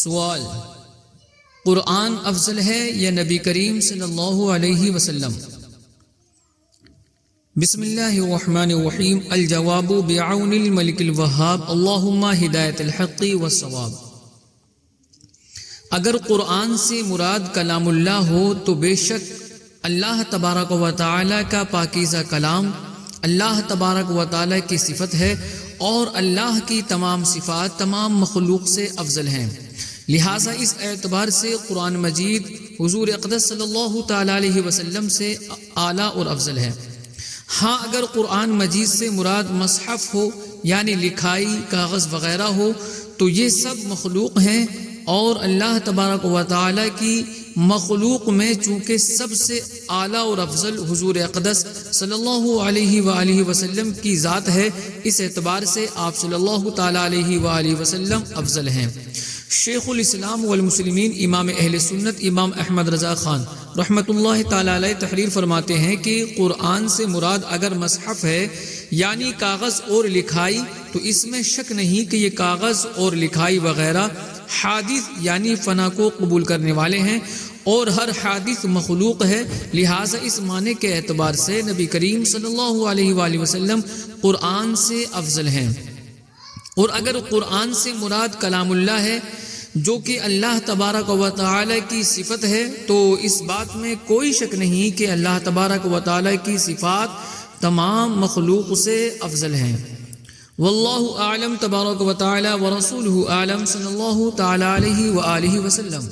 سوال: قرآن افضل ہے یا نبی کریم صلی اللہ علیہ وسلم؟ بسم اللہ الرحمن الرحیم۔ الجواب بعون الملک الوہاب، اللہم ہدایت الحق والصواب۔ اگر قرآن سے مراد کلام اللہ ہو تو بے شک اللہ تبارک و تعالی کا پاکیزہ کلام اللہ تبارک و تعالی کی صفت ہے، اور اللہ کی تمام صفات تمام مخلوق سے افضل ہیں، لہٰذا اس اعتبار سے قرآن مجید حضور اقدس صلی اللہ تعالی علیہ وسلم سے اعلیٰ اور افضل ہے۔ ہاں اگر قرآن مجید سے مراد مصحف ہو یعنی لکھائی کاغذ وغیرہ ہو تو یہ سب مخلوق ہیں، اور اللہ تبارک و تعالی کی مخلوق میں چونکہ سب سے اعلیٰ اور افضل حضور اقدس صلی اللہ علیہ وآلہ وسلم کی ذات ہے، اس اعتبار سے آپ صلی اللہ تعالی علیہ وآلہ وسلم افضل ہیں۔ شیخ الاسلام والمسلمین امام اہل سنت امام احمد رضا خان رحمۃ اللہ تعالی علیہ تحریر فرماتے ہیں کہ قرآن سے مراد اگر مصحف ہے یعنی کاغذ اور لکھائی تو اس میں شک نہیں کہ یہ کاغذ اور لکھائی وغیرہ حادث یعنی فنا کو قبول کرنے والے ہیں، اور ہر حادث مخلوق ہے، لہٰذا اس معنی کے اعتبار سے نبی کریم صلی اللہ علیہ وآلہ وسلم قرآن سے افضل ہیں۔ اور اگر قرآن سے مراد کلام اللہ ہے جو کہ اللہ تبارک و تعالی کی صفت ہے تو اس بات میں کوئی شک نہیں کہ اللہ تبارک و تعالی کی صفات تمام مخلوق سے افضل ہیں۔ واللہ اعلم تبارک و تعالی ورسولہ اعلم صلی اللہ تعالی علیہ وآلہ وسلم۔